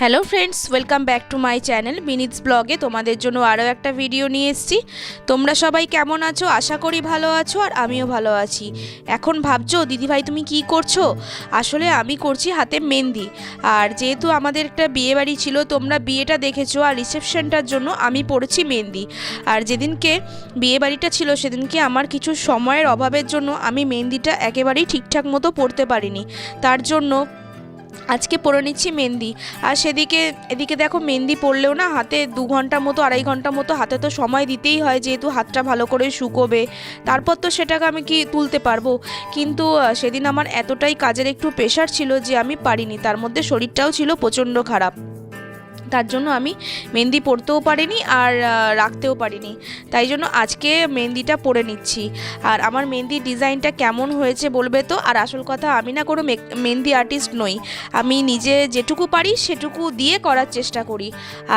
Hello friends, welcome back to my channel Binita's ব্লগে। তোমাদের জন্য আরও একটা ভিডিও নিয়ে এসেছি। তোমরা সবাই কেমন আছো? আশা করি ভালো আছো, আর আমিও ভালো আছি। এখন ভাবছো দিদিভাই তুমি কি করছো? আসলে আমি করছি হাতে মেহেন্দি। আর যেহেতু আমাদের একটা বিয়ে বাড়ি ছিল, তোমরা বিয়েটা দেখেছো, আর রিসেপশনটার জন্য আমি পড়েছি মেহেন্দি। আর যেদিনকে বিয়ে বাড়িটা ছিল সেদিনকে আমার কিছু সময়ের অভাবের জন্য আমি মেহেন্দিটা একেবারেই ঠিকঠাক মতো পড়তে পারিনি। তার জন্য আজকে পরে নিচ্ছি মেহেন্দি। আর এদিকে দেখো, মেহেন্দি পরলেও না হাতে 2 ঘন্টা মতো 2.5 ঘন্টা মতো হাতে তো সময় দিতেই হয়, যেহেতু হাতটা ভালো করে শুকোবে, তারপর তো সেটাকে আমি কি তুলতে পারবো। কিন্তু সেদিন আমার এতটাই কাজের একটু প্রেশার ছিল যে আমি পারিনি, তার মধ্যে শরীরটাও ছিল প্রচণ্ড খারাপ। তার জন্য আমি মেহেন্দি পরতেও পারিনি আর রাখতেও পারিনি। তাই জন্য আজকে মেহেন্দিটা পরে নিচ্ছি। আর আমার মেহেন্দির ডিজাইনটা কেমন হয়েছে বলবে তো। আর আসল কথা, আমি না কোনো মেহেন্দি আর্টিস্ট নই, আমি নিজে যেটুকু পারি সেটুকু দিয়ে করার চেষ্টা করি।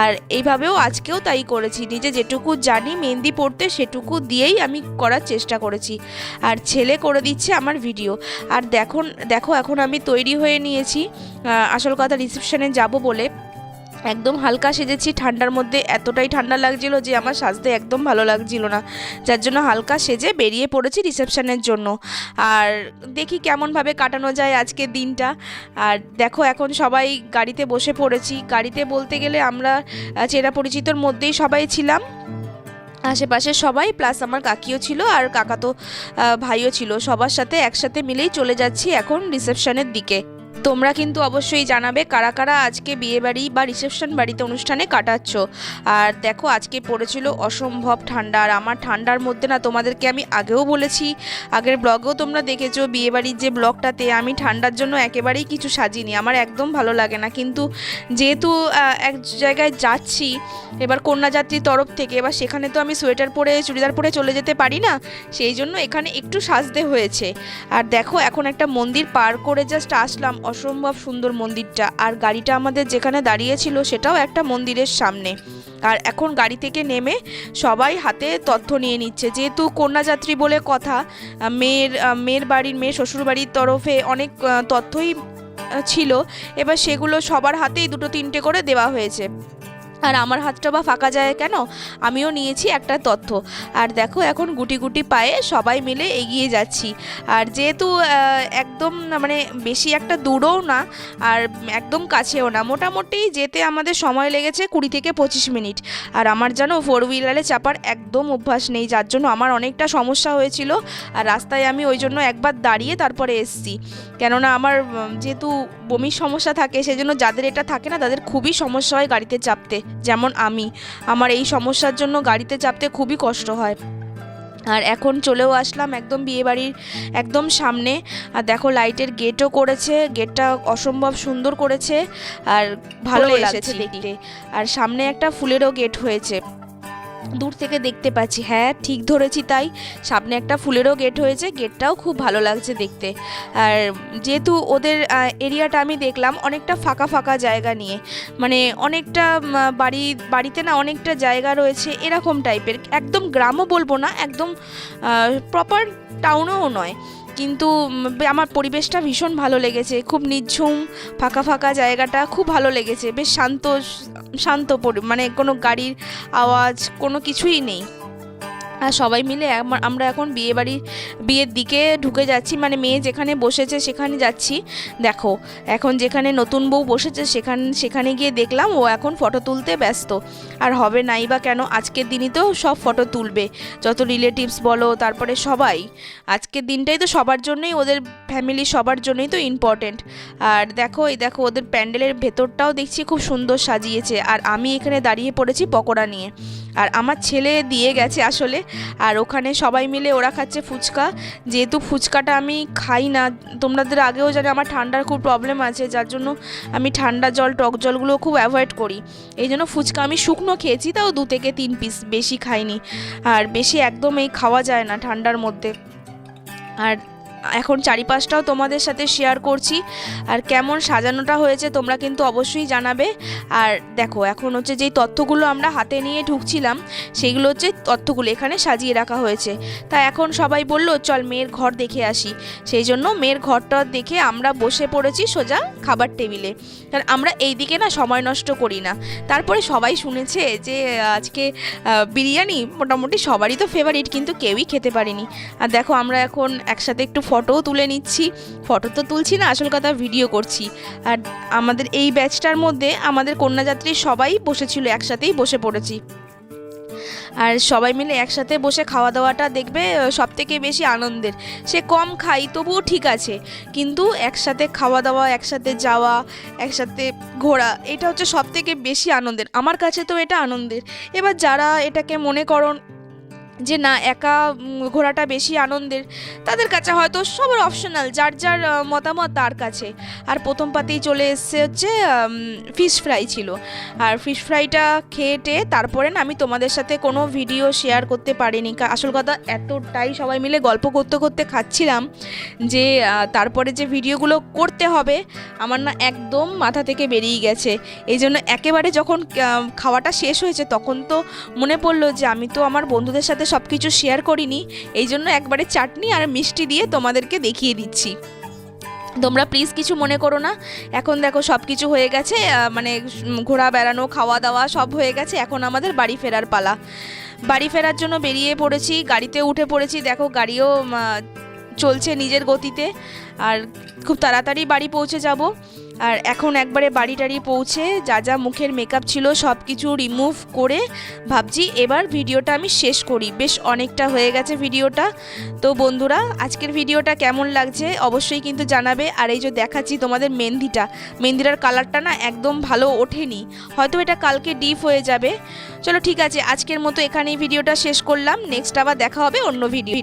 আর এইভাবেও আজকেও তাই করেছি, নিজে যেটুকু জানি মেহেন্দি পরতে সেটুকু দিয়েই আমি করার চেষ্টা করেছি। আর ছেলে করে দিচ্ছে আমার ভিডিও। আর দেখো এখন আমি তৈরি হয়ে নিয়েছি, আসল কথা রিসেপশনে যাব বলে। একদম হালকা সেজেছি, ঠান্ডার মধ্যে এতটাই ঠান্ডা লাগছিল যে আমার সাজতে একদম ভালো লাগছিল না, যার জন্য হালকা সেজে বেরিয়ে পড়েছি রিসেপশনের জন্য। আর দেখি কেমনভাবে কাটানো যায় আজকের দিনটা। আর দেখো এখন সবাই গাড়িতে বসে পড়েছি। গাড়িতে বলতে গেলে আমরা চেনা পরিচিতর মধ্যেই সবাই ছিলাম, আশেপাশে সবাই, প্লাস আমার কাকিও ছিল আর কাকাতো ভাইও ছিল। সবার সাথে একসাথে মিলেই চলে যাচ্ছি এখন রিসেপশনের দিকে। তোমরা কিন্তু অবশ্যই জানাবে কারা কারা আজকে বিয়ে বাড়ি বা রিসেপশন বাড়িতে অনুষ্ঠানে কাটাচ্ছ। আর দেখো আজকে পড়েছিল অসম্ভব ঠান্ডা। আর আমার ঠান্ডার মধ্যে না, তোমাদেরকে আমি আগেও বলেছি, আগের ব্লগেও তোমরা দেখেছো, বিয়ে বাড়ির যে ব্লগটাতে আমি ঠান্ডার জন্য একেবারেই কিছু সাজিনি, আমার একদম ভালো লাগে না। কিন্তু যেহেতু এক জায়গায় যাচ্ছি এবার কন্যাযাত্রীর তরফ থেকে, এবার সেখানে তো আমি সোয়েটার পরে চুড়িদার পরে চলে যেতে পারি না, সেই জন্য এখানে একটু সাজতে হয়েছে। আর দেখো এখন একটা মন্দির পার করে জাস্ট আসলাম, অসম্ভব সুন্দর মন্দিরটা। আর গাড়িটা আমাদের যেখানে দাঁড়িয়েছিল সেটাও একটা মন্দিরের সামনে। আর এখন গাড়ি থেকে নেমে সবাই হাতে তথ্য নিয়ে নিচ্ছে, যেহেতু কন্যাযাত্রী বলে কথা, মেয়ের শ্বশুর বাড়ির তরফে অনেক তথ্যই ছিল। এবার সেগুলো সবার হাতেই 2-3টে করে দেওয়া হয়েছে। আর আমার হাতটা বা ফাঁকা যায় কেন, আমিও নিয়েছি একটা তথ্য। আর দেখো এখন গুটি গুটি পায়ে সবাই মিলে এগিয়ে যাচ্ছি। আর যেহেতু একদম মানে বেশি একটা দূরও না আর একদম কাছেও না, মোটামুটি যেতে আমাদের সময় লেগেছে 20 থেকে 25 মিনিট। আর আমার যেন 4 হুইলারে চাপার একদম অভ্যাস নেই, যার জন্য আমার অনেকটা সমস্যা হয়েছিল। আর রাস্তায় আমি ওই জন্য একবার দাঁড়িয়ে তারপরে এসছি, কেননা আমার যেহেতু বমির সমস্যা থাকে, সেজন্য যাদের এটা থাকে না তাদের খুবই সমস্যা হয় গাড়িতে চাপতে। যেমন আমার এই সমস্যার জন্য গাড়িতে চাপতে খুবই কষ্ট হয়। আর এখন চলেও আসলাম একদম বিয়েবাড়ির একদম সামনে। আর দেখো লাইটের গেটও করেছে, গেটটা অসম্ভব সুন্দর করেছে আর ভালো এসেছে দেখতে। আর সামনে একটা ফুলেরও গেট হয়েছে, দূর থেকে দেখতে পাচ্ছি, হ্যাঁ ঠিক ধরেছি, তাই সামনে একটা ফুলেরও গেট হয়েছে, গেটটাও খুব ভালো লাগছে দেখতে। আর যেহেতু ওদের এরিয়াটা আমি দেখলাম অনেকটা ফাঁকা ফাঁকা জায়গা নিয়ে, মানে অনেকটা বাড়িতে না অনেকটা জায়গা রয়েছে এরকম টাইপের, একদম গ্রামও বলবো না, একদম প্রপার টাউনও নয়, কিন্তু আমার পরিবেশটা ভীষণ ভালো লেগেছে, খুব নিঝুম ফাঁকা ফাঁকা জায়গাটা খুব ভালো লেগেছে, বেশ শান্ত শান্ত মানে কোনো গাড়ির আওয়াজ কোনো কিছুই নেই। আর সবাই মিলে আমরা এখন বিয়ের দিকে ঢুকে যাচ্ছি, মানে মেয়ে যেখানে বসেছে সেখানে যাচ্ছি। দেখো এখন যেখানে নতুন বউ বসেছে সেখানে গিয়ে দেখলাম ও এখন ফটো তুলতে ব্যস্ত। আর হবে নাই বা কেন, আজকের দিনই তো সব ফটো তুলবে, যত রিলেটিভস বলো, তারপরে সবাই, আজকের দিনটাই তো সবার জন্যই, ওদের ফ্যামিলি সবার জন্যই তো ইম্পর্টেন্ট। আর দেখো ওদের প্যান্ডেলের ভেতরটাও দেখছি খুব সুন্দর সাজিয়েছে। আর আমি এখানে দাঁড়িয়ে পড়েছি পকোড়া নিয়ে, আর আমার ছেলে দিয়ে গেছে আসলে। আর ওখানে সবাই মিলে ওরা খাচ্ছে ফুচকা, যেহেতু ফুচকাটা আমি খাই না, তোমাদের আগেও জানি আমার ঠান্ডার খুব প্রবলেম আছে, যার জন্য আমি ঠান্ডা জল টক জলগুলো খুব অ্যাভয়েড করি। এই জন্য ফুচকা আমি শুকনো খেয়েছি, তাও 2 থেকে 3 পিস, বেশি খাইনি। আর বেশি একদম খাওয়া যায় না ঠান্ডার মধ্যে। আর এখন চারিপাশটাও তোমাদের সাথে শেয়ার করছি। আর কেমন সাজানোটা হয়েছে তোমরা কিন্তু অবশ্যই জানাবে। আর দেখো এখন হচ্ছে যেই তথ্যগুলো আমরা হাতে নিয়ে ঢুকছিলাম সেইগুলো হচ্ছে তথ্যগুলো এখানে সাজিয়ে রাখা হয়েছে। তা এখন সবাই বললো চল মেয়ের ঘর দেখে আসি, সেই জন্য মেয়ের ঘরটা দেখে আমরা বসে পড়েছি সোজা খাবার টেবিলে। কারণ আমরা এই দিকে না সময় নষ্ট করি না। তারপরে সবাই শুনেছে যে আজকে বিরিয়ানি মোটামুটি সবারই তো ফেভারিট, কিন্তু কেউই খেতে পারেনি। আর দেখো আমরা এখন একসাথে একটু ফটোও তুলে নিচ্ছি। ফটো তো তুলছি না, আসল কথা ভিডিও করছি। আর আমাদের এই ব্যাচটার মধ্যে আমাদের কন্যাযাত্রী সবাই বসেছিল, একসাথেই বসে পড়েছি। আর সবাই মিলে একসাথে বসে খাওয়া দাওয়াটা দেখবে সবথেকে বেশি আনন্দের। সে কম খাই তবুও ঠিক আছে, কিন্তু একসাথে খাওয়া দাওয়া, একসাথে যাওয়া, একসাথে ঘোরা, এটা হচ্ছে সবথেকে বেশি আনন্দের। আমার কাছে তো এটা আনন্দের। এবার যারা এটাকে মনে করো যে না একা ঘোরাটা বেশি আনন্দের, তাদের কাছে হয়তো সবার অপশনাল, যার যার মতামত তার কাছে। আর প্রথম পাতেই চলে এসছে হচ্ছে ফিশ ফ্রাই ছিল। আর ফিশ ফ্রাইটা খেয়ে তারপরে না আমি তোমাদের সাথে কোনো ভিডিও শেয়ার করতে পারিনি। আসল কথা এতটাই সবাই মিলে গল্প করতে করতে খাচ্ছিলাম যে তারপরে যে ভিডিওগুলো করতে হবে আমার না একদম মাথা থেকে বেরিয়ে গেছে। এই জন্য একেবারে যখন খাওয়াটা শেষ হয়েছে তখন তো মনে পড়লো যে আমি তো আমার বন্ধুদের সাথে সব কিছু শেয়ার করিনি, এই জন্য একবারে চাটনি আর মিষ্টি দিয়ে তোমাদেরকে দেখিয়ে দিচ্ছি। তোমরা প্লিজ কিছু মনে করো না। এখন দেখো সব কিছু হয়ে গেছে, মানে ঘোরা বেড়ানো খাওয়া দাওয়া সব হয়ে গেছে। এখন আমাদের বাড়ি ফেরার পালা। বাড়ি ফেরার জন্য বেরিয়ে পড়েছি, গাড়িতে উঠে পড়েছি। দেখো গাড়িও চলছে নিজের গতিতে, আর খুব তাড়াতাড়ি বাড়ি পৌঁছে যাব। আর এখন একবারে বাড়ি টাড়ি পৌঁছে যা যা মুখের মেকআপ ছিল সব কিছু রিমুভ করে ভাবছি এবার ভিডিওটা আমি শেষ করি। বেশ অনেকটা হয়ে গেছে ভিডিওটা। তো বন্ধুরা আজকের ভিডিওটা কেমন লাগছে অবশ্যই কিন্তু জানাবে। আর এই যে দেখাচ্ছি তোমাদের মেহেন্দিটার কালারটা না একদম ভালো ওঠেনি, হয়তো এটা কালকে ডিপ হয়ে যাবে। চলো ঠিক আছে, আজকের মতো এখানেই ভিডিওটা শেষ করলাম। নেক্সট আবার দেখা হবে অন্য ভিডিও।